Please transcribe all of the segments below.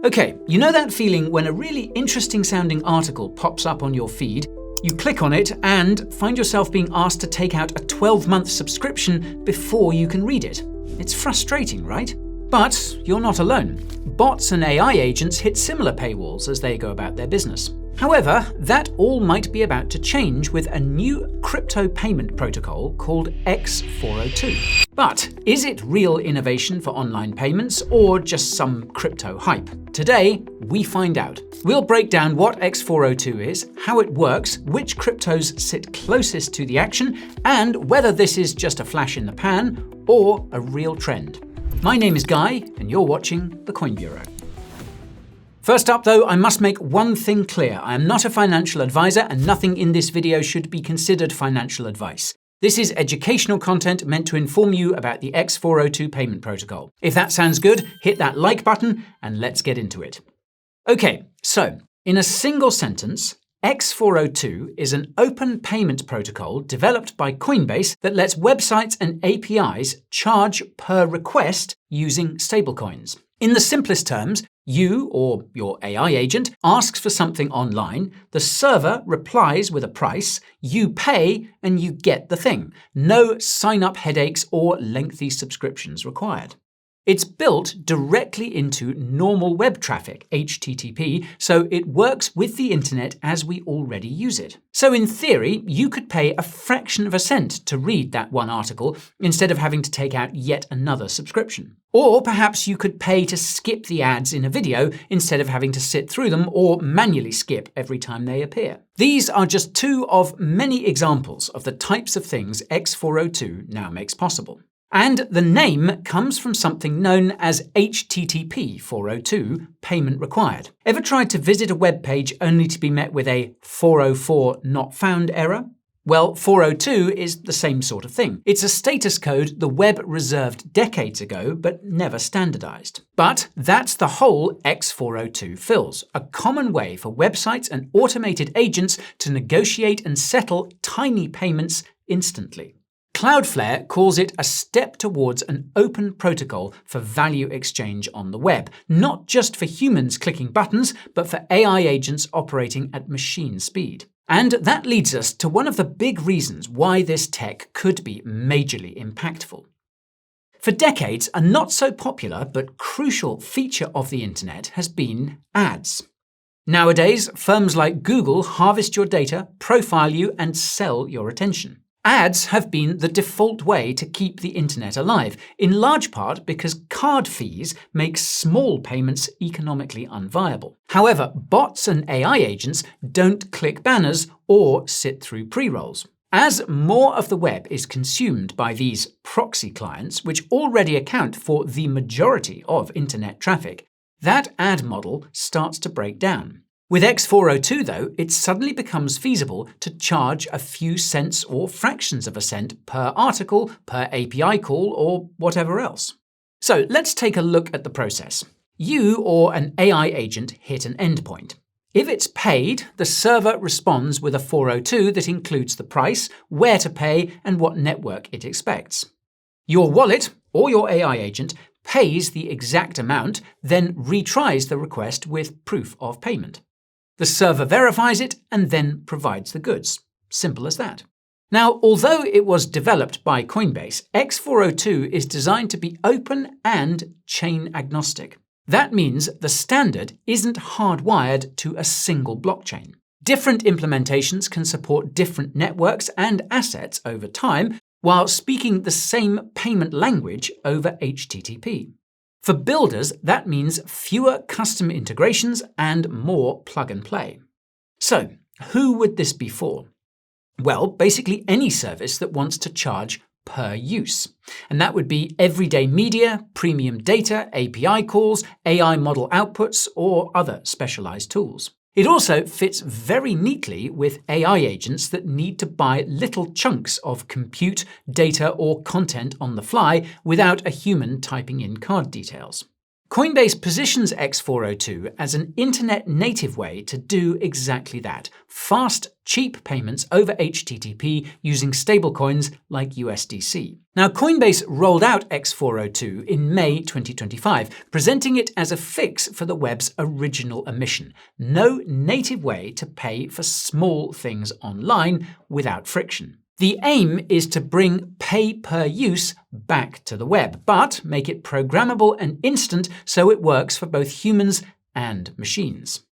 Okay, you know that feeling when a really interesting sounding article pops up on your feed, you click on it and find yourself being asked to take out a 12-month subscription before you can read it? It's frustrating, right? But you're not alone. Bots and AI agents hit similar paywalls as they go about their business. However, that all might be about to change with a new crypto payment protocol called x402. But is it real innovation for online payments or just some crypto hype? Today, we find out. We'll break down what x402 is, how it works, which cryptos sit closest to the action, and whether this is just a flash in the pan or a real trend. My name is Guy, and you're watching the Coin Bureau. First up though, I must make one thing clear. I am not a financial advisor and nothing in this video should be considered financial advice. This is educational content meant to inform you about the x402 payment protocol. If that sounds good, hit that like button and let's get into it. Okay, so in a single sentence, x402 is an open payment protocol developed by Coinbase that lets websites and APIs charge per request using stablecoins. In the simplest terms, you or your AI agent asks for something online, the server replies with a price, you pay, and you get the thing. No sign-up headaches or lengthy subscriptions required. It's built directly into normal web traffic, HTTP, so it works with the internet as we already use it. So in theory, you could pay a fraction of a cent to read that one article instead of having to take out yet another subscription. Or perhaps you could pay to skip the ads in a video instead of having to sit through them or manually skip every time they appear. These are just two of many examples of the types of things x402 now makes possible. And the name comes from something known as HTTP 402, payment required. Ever tried to visit a web page only to be met with a 404 not found error? Well, 402 is the same sort of thing. It's a status code the web reserved decades ago, but never standardized. But that's the hole x402 fills, a common way for websites and automated agents to negotiate and settle tiny payments instantly. Cloudflare calls it a step towards an open protocol for value exchange on the web, not just for humans clicking buttons, but for AI agents operating at machine speed. And that leads us to one of the big reasons why this tech could be majorly impactful. For decades, a not so popular but crucial feature of the internet has been ads. Nowadays, firms like Google harvest your data, profile you, and sell your attention. Ads have been the default way to keep the internet alive, in large part because card fees make small payments economically unviable. However, bots and AI agents don't click banners or sit through pre-rolls. As more of the web is consumed by these proxy clients, which already account for the majority of internet traffic, that ad model starts to break down. With x402, though, it suddenly becomes feasible to charge a few cents or fractions of a cent per article, per API call, or whatever else. So let's take a look at the process. You or an AI agent hit an endpoint. If it's paid, the server responds with a 402 that includes the price, where to pay, and what network it expects. Your wallet, or your AI agent, pays the exact amount, then retries the request with proof of payment. The server verifies it and then provides the goods. Simple as that. Now, although it was developed by Coinbase, x402 is designed to be open and chain agnostic. That means the standard isn't hardwired to a single blockchain. Different implementations can support different networks and assets over time, while speaking the same payment language over HTTP. For builders, that means fewer custom integrations and more plug and play. So, who would this be for? Well, basically any service that wants to charge per use. And that would be everyday media, premium data, API calls, AI model outputs, or other specialized tools. It also fits very neatly with AI agents that need to buy little chunks of compute, data, or content on the fly without a human typing in card details. Coinbase positions x402 as an internet-native way to do exactly that: fast, cheap payments over HTTP using stablecoins like USDC. Now, Coinbase rolled out x402 in May 2025, presenting it as a fix for the web's original omission: no native way to pay for small things online without friction. The aim is to bring pay-per-use back to the web, but make it programmable and instant so it works for both humans and machines.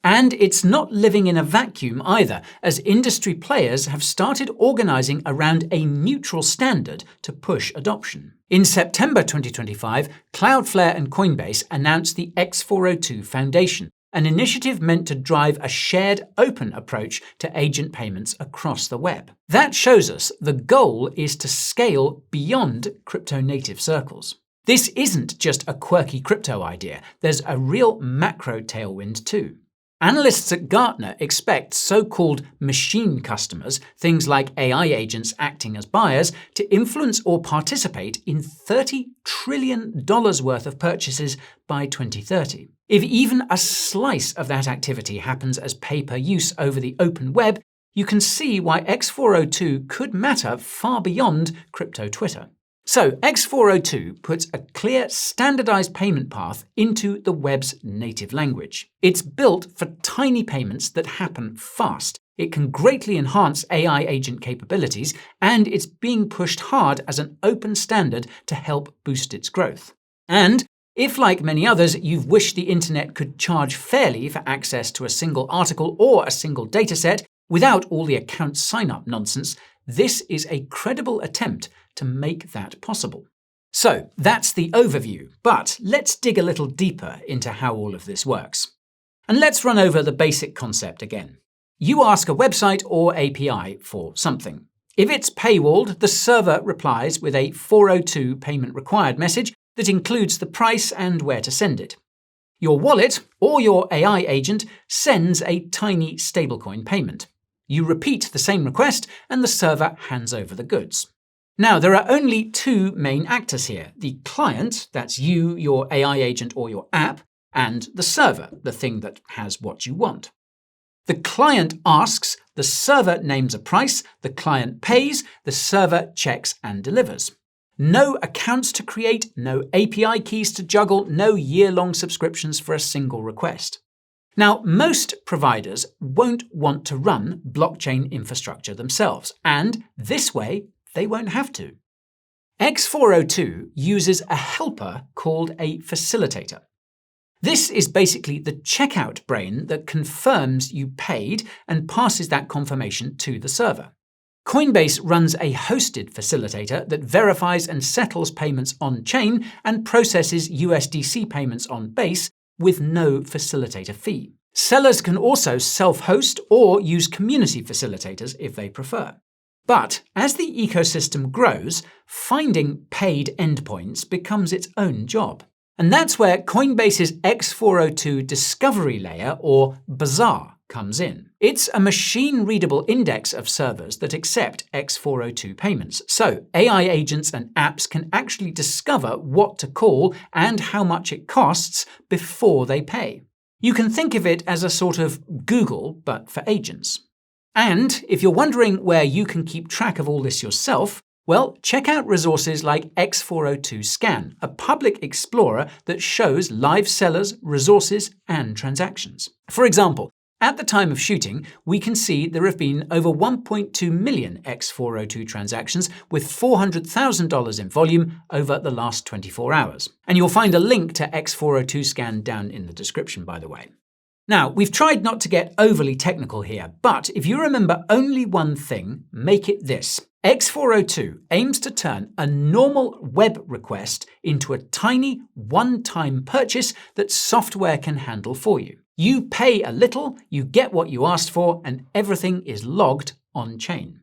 And it's not living in a vacuum either, as industry players have started organizing around a neutral standard to push adoption. In September 2025, Cloudflare and Coinbase announced the x402 Foundation, an initiative meant to drive a shared, open approach to agent payments across the web. That shows us the goal is to scale beyond crypto-native circles. This isn't just a quirky crypto idea, there's a real macro tailwind too. Analysts at Gartner expect so-called machine customers, things like AI agents acting as buyers, to influence or participate in $30 trillion worth of purchases by 2030. If even a slice of that activity happens as pay-per-use over the open web, you can see why x402 could matter far beyond crypto Twitter. So, x402 puts a clear, standardized payment path into the web's native language. It's built for tiny payments that happen fast. It can greatly enhance AI agent capabilities, and it's being pushed hard as an open standard to help boost its growth. And if, like many others, you've wished the internet could charge fairly for access to a single article or a single dataset without all the account sign-up nonsense, this is a credible attempt to make that possible. So that's the overview, but let's dig a little deeper into how all of this works. And let's run over the basic concept again. You ask a website or API for something. If it's paywalled, the server replies with a 402 payment required message that includes the price and where to send it. Your wallet or your AI agent sends a tiny stablecoin payment. You repeat the same request and the server hands over the goods. Now, there are only two main actors here: the client, that's you, your AI agent or your app, and the server, the thing that has what you want. The client asks, the server names a price, the client pays, the server checks and delivers. No accounts to create, no API keys to juggle, no year-long subscriptions for a single request. Now, most providers won't want to run blockchain infrastructure themselves, and this way, they won't have to. x402 uses a helper called a facilitator. This is basically the checkout brain that confirms you paid and passes that confirmation to the server. Coinbase runs a hosted facilitator that verifies and settles payments on-chain and processes USDC payments on Base with no facilitator fee. Sellers can also self-host or use community facilitators if they prefer. But as the ecosystem grows, finding paid endpoints becomes its own job. And that's where Coinbase's x402 discovery layer, or bazaar, comes in. It's a machine-readable index of servers that accept x402 payments, so AI agents and apps can actually discover what to call and how much it costs before they pay. You can think of it as a sort of Google, but for agents. And if you're wondering where you can keep track of all this yourself, well, check out resources like x402 Scan, a public explorer that shows live sellers, resources, and transactions. For example, at the time of shooting, we can see there have been over 1.2 million x402 transactions with $400,000 in volume over the last 24 hours. And you'll find a link to x402 Scan down in the description, by the way. Now, we've tried not to get overly technical here, but if you remember only one thing, make it this. x402 aims to turn a normal web request into a tiny, one-time purchase that software can handle for you. You pay a little, you get what you asked for, and everything is logged on-chain.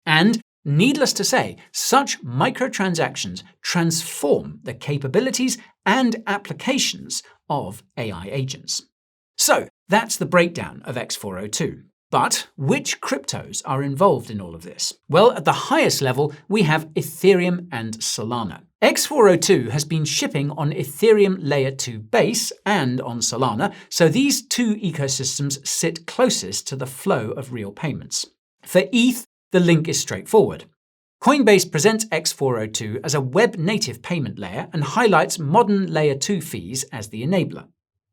And needless to say, such microtransactions transform the capabilities and applications of AI agents. So that's the breakdown of x402. But which cryptos are involved in all of this? Well, at the highest level, we have Ethereum and Solana. X402 has been shipping on Ethereum Layer 2 base and on Solana, so these two ecosystems sit closest to the flow of real payments. For ETH, the link is straightforward. Coinbase presents X402 as a web-native payment layer and highlights modern Layer 2 fees as the enabler.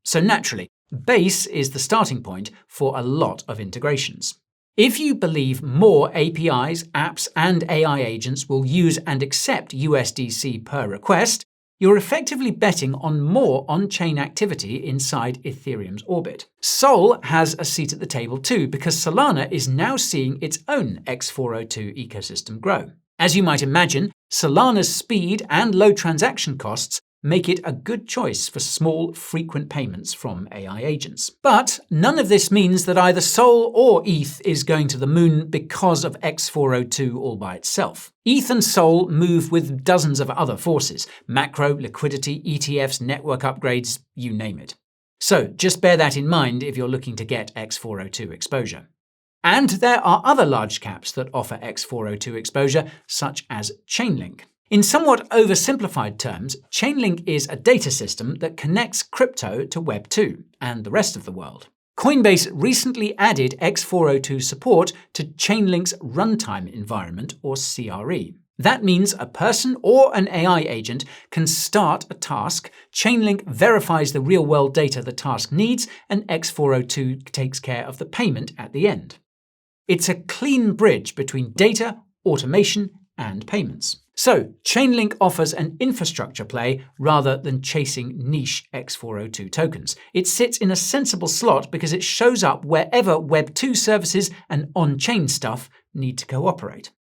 So naturally, Base is the starting point for a lot of integrations. If you believe more APIs, apps, and AI agents will use and accept USDC per request, you're effectively betting on more on-chain activity inside Ethereum's orbit. Sol has a seat at the table too, because Solana is now seeing its own X402 ecosystem grow. As you might imagine, Solana's speed and low transaction costs make it a good choice for small, frequent payments from AI agents. But none of this means that either Sol or ETH is going to the moon because of X402 all by itself. ETH and Sol move with dozens of other forces: macro, liquidity, ETFs, network upgrades, you name it. So just bear that in mind if you're looking to get X402 exposure. And there are other large caps that offer X402 exposure, such as Chainlink. In somewhat oversimplified terms, Chainlink is a data system that connects crypto to Web 2 and the rest of the world. Coinbase recently added X402 support to Chainlink's runtime environment, or CRE. That means a person or an AI agent can start a task, Chainlink verifies the real-world data the task needs, and X402 takes care of the payment at the end. It's a clean bridge between data, automation, and payments. So, Chainlink offers an infrastructure play rather than chasing niche X402 tokens. It sits in a sensible slot because it shows up wherever Web 2 services and on-chain stuff need to cooperate.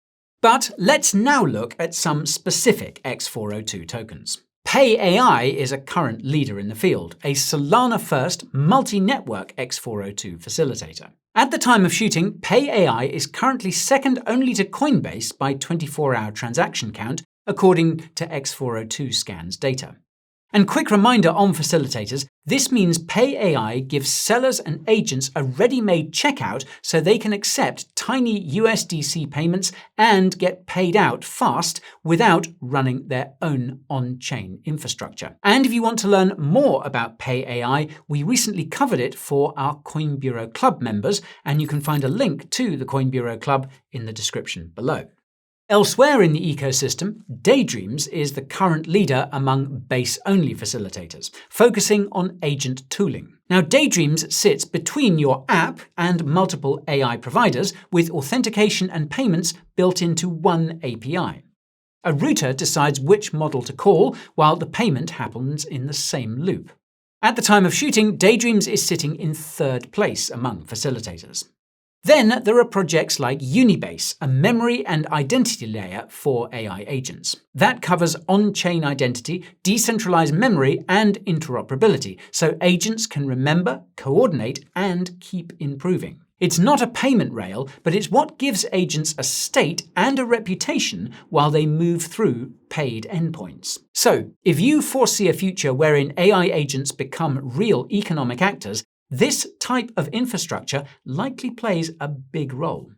But let's now look at some specific X402 tokens. PayAI is a current leader in the field, a Solana-first, multi-network X402 facilitator. At the time of shooting, PayAI is currently second only to Coinbase by 24-hour transaction count, according to X402 Scan's data. And quick reminder on facilitators, this means PayAI gives sellers and agents a ready-made checkout so they can accept tiny USDC payments and get paid out fast without running their own on-chain infrastructure. And if you want to learn more about PayAI, we recently covered it for our Coin Bureau Club members, and you can find a link to the Coin Bureau Club in the description below. Elsewhere in the ecosystem, Daydreams is the current leader among base-only facilitators, focusing on agent tooling. Now, Daydreams sits between your app and multiple AI providers with authentication and payments built into one API. A router decides which model to call, while the payment happens in the same loop. At the time of shooting, Daydreams is sitting in third place among facilitators. Then there are projects like Unibase, a memory and identity layer for AI agents. That covers on-chain identity, decentralized memory, and interoperability, so agents can remember, coordinate, and keep improving. It's not a payment rail, but it's what gives agents a state and a reputation while they move through paid endpoints. So, if you foresee a future wherein AI agents become real economic actors, this type of infrastructure likely plays a big role.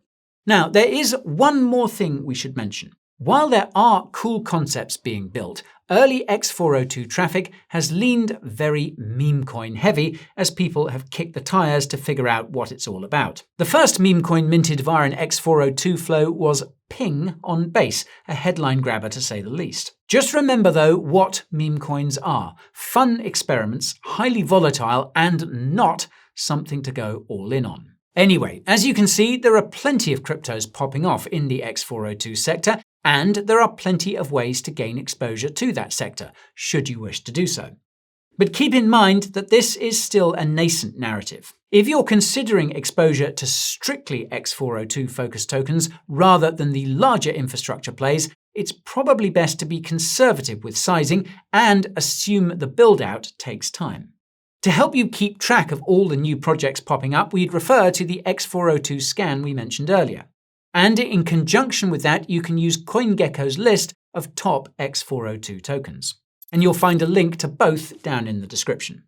Now, there is one more thing we should mention. While there are cool concepts being built, early X402 traffic has leaned very meme coin heavy as people have kicked the tires to figure out what it's all about. The first meme coin minted via an X402 flow was Ping on Base, a headline grabber to say the least. Just remember though what meme coins are: fun experiments, highly volatile, and not something to go all in on. Anyway, as you can see, there are plenty of cryptos popping off in the X402 sector, and there are plenty of ways to gain exposure to that sector, should you wish to do so. But keep in mind that this is still a nascent narrative. If you're considering exposure to strictly X402-focused tokens rather than the larger infrastructure plays, it's probably best to be conservative with sizing and assume the build-out takes time. To help you keep track of all the new projects popping up, we'd refer to the X402 scan we mentioned earlier. And in conjunction with that, you can use CoinGecko's list of top X402 tokens. And you'll find a link to both down in the description.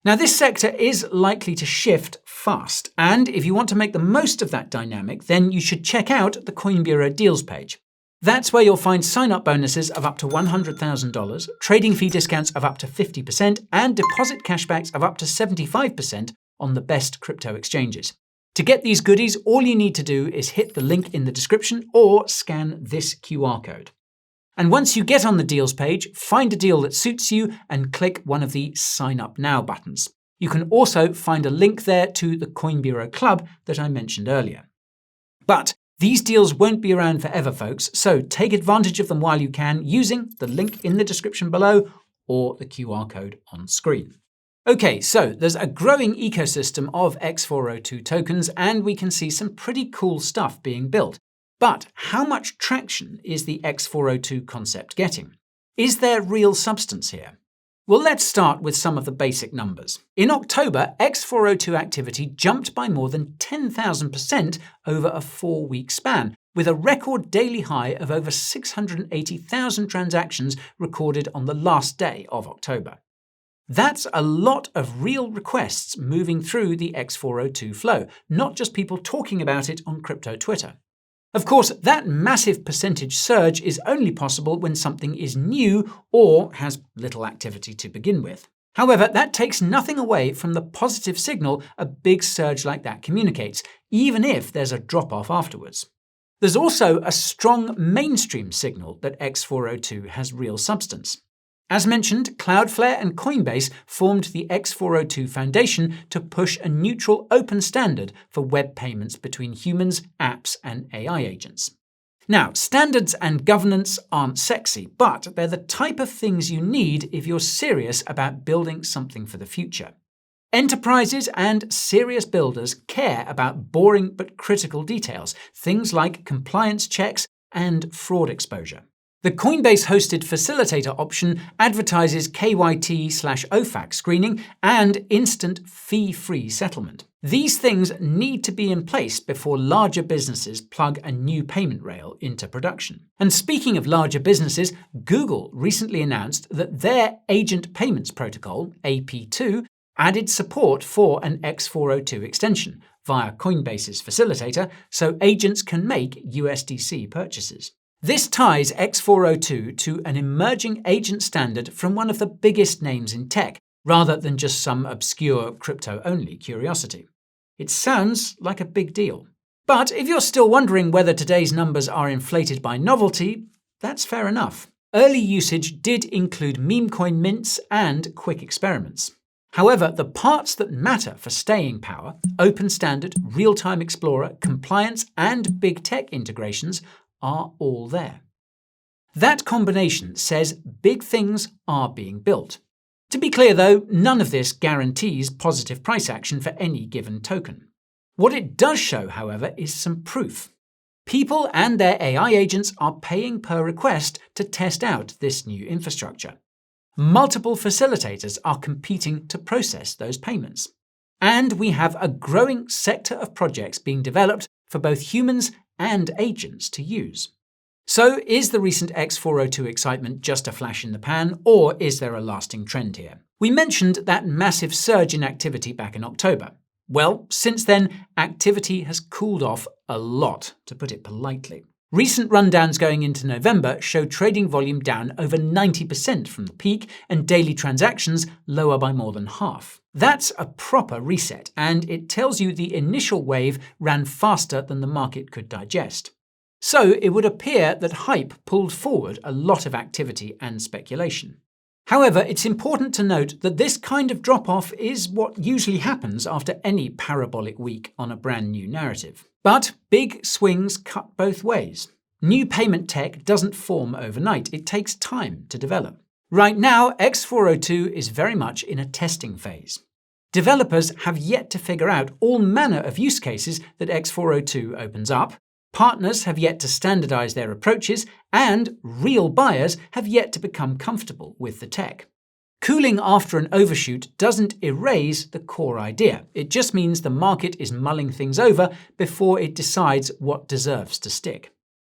Now, this sector is likely to shift fast, and if you want to make the most of that dynamic, then you should check out the Coin Bureau deals page. That's where you'll find sign-up bonuses of up to $100,000, trading fee discounts of up to 50%, and deposit cashbacks of up to 75% on the best crypto exchanges. To get these goodies, all you need to do is hit the link in the description or scan this QR code. And once you get on the deals page, find a deal that suits you and click one of the Sign Up Now buttons. You can also find a link there to the Coin Bureau Club that I mentioned earlier. But these deals won't be around forever, folks, so take advantage of them while you can using the link in the description below or the QR code on screen. Okay, so there's a growing ecosystem of x402 tokens, and we can see some pretty cool stuff being built. But how much traction is the x402 concept getting? Is there real substance here? Well, let's start with some of the basic numbers. In October, x402 activity jumped by more than 10,000% over a 4-week span, with a record daily high of over 680,000 transactions recorded on the last day of October. That's a lot of real requests moving through the x402 flow, not just people talking about it on crypto Twitter. Of course, that massive percentage surge is only possible when something is new or has little activity to begin with. However, that takes nothing away from the positive signal a big surge like that communicates, even if there's a drop-off afterwards. There's also a strong mainstream signal that x402 has real substance. As mentioned, Cloudflare and Coinbase formed the x402 Foundation to push a neutral open standard for web payments between humans, apps, and AI agents. Now, standards and governance aren't sexy, but they're the type of things you need if you're serious about building something for the future. Enterprises and serious builders care about boring but critical details, things like compliance checks and fraud exposure. The Coinbase-hosted facilitator option advertises KYT/OFAC screening and instant fee-free settlement. These things need to be in place before larger businesses plug a new payment rail into production. And speaking of larger businesses, Google recently announced that their Agent Payments Protocol, AP2, added support for an x402 extension via Coinbase's facilitator so agents can make USDC purchases. This ties x402 to an emerging agent standard from one of the biggest names in tech, rather than just some obscure crypto-only curiosity. It sounds like a big deal. But if you're still wondering whether today's numbers are inflated by novelty, that's fair enough. Early usage did include meme coin mints and quick experiments. However, the parts that matter for staying power, open standard, real-time explorer, compliance, and big tech integrations are all there. That combination says big things are being built. To be clear though, none of this guarantees positive price action for any given token. What it does show, however, is some proof. People and their AI agents are paying per request to test out this new infrastructure. Multiple facilitators are competing to process those payments. And we have a growing sector of projects being developed for both humans and agents to use. So is the recent x402 excitement just a flash in the pan, or is there a lasting trend here? We mentioned that massive surge in activity back in October. Well, since then, activity has cooled off a lot, to put it politely. Recent rundowns going into November show trading volume down over 90% from the peak and daily transactions lower by more than half. That's a proper reset, and it tells you the initial wave ran faster than the market could digest. So it would appear that hype pulled forward a lot of activity and speculation. However, it's important to note that this kind of drop-off is what usually happens after any parabolic week on a brand new narrative. But big swings cut both ways. New payment tech doesn't form overnight. It takes time to develop. Right now, x402 is very much in a testing phase. Developers have yet to figure out all manner of use cases that x402 opens up. Partners have yet to standardize their approaches, and real buyers have yet to become comfortable with the tech. Cooling after an overshoot doesn't erase the core idea. It just means the market is mulling things over before it decides what deserves to stick.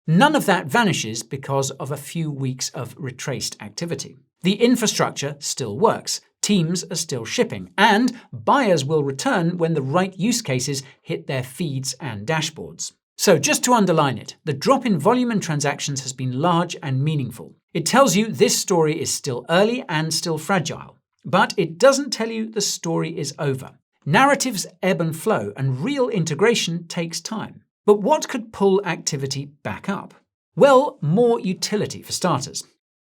None of that vanishes because of a few weeks of retraced activity. The infrastructure still works. Teams are still shipping, and buyers will return when the right use cases hit their feeds and dashboards. So just to underline it, the drop in volume and transactions has been large and meaningful. It tells you this story is still early and still fragile. But it doesn't tell you the story is over. Narratives ebb and flow, and real integration takes time. But what could pull activity back up? Well, more utility for starters.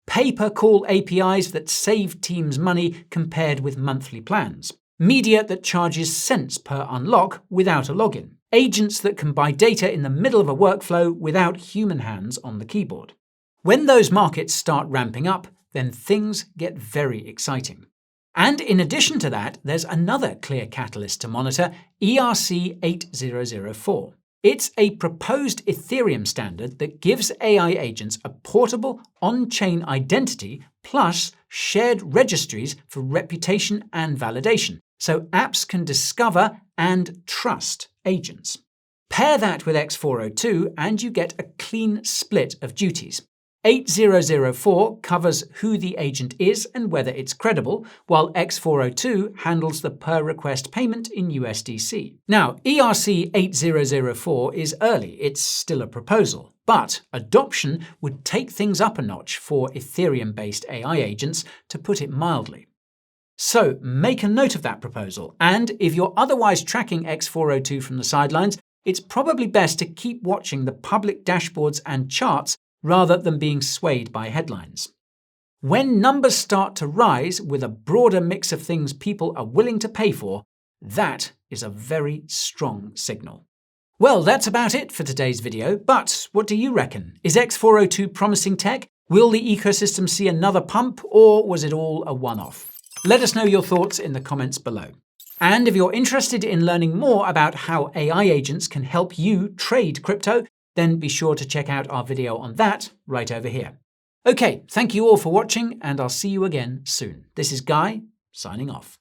Pay-per-call APIs that save teams money compared with monthly plans. Media that charges cents per unlock without a login. Agents that can buy data in the middle of a workflow without human hands on the keyboard. When those markets start ramping up, then things get very exciting. And in addition to that, there's another clear catalyst to monitor, ERC 8004. It's a proposed Ethereum standard that gives AI agents a portable, on-chain identity plus shared registries for reputation and validation, so apps can discover and trust agents. Pair that with x402 and you get a clean split of duties. 8004 covers who the agent is and whether it's credible, while x402 handles the per-request payment in USDC. Now, ERC 8004 is early, it's still a proposal, but adoption would take things up a notch for Ethereum-based AI agents, to put it mildly. So make a note of that proposal, and if you're otherwise tracking x402 from the sidelines, it's probably best to keep watching the public dashboards and charts rather than being swayed by headlines. When numbers start to rise with a broader mix of things people are willing to pay for, that is a very strong signal. Well, that's about it for today's video, but what do you reckon? Is x402 promising tech? Will the ecosystem see another pump, or was it all a one-off? Let us know your thoughts in the comments below. And if you're interested in learning more about how AI agents can help you trade crypto, then be sure to check out our video on that right over here. Okay, thank you all for watching, and I'll see you again soon. This is Guy, signing off.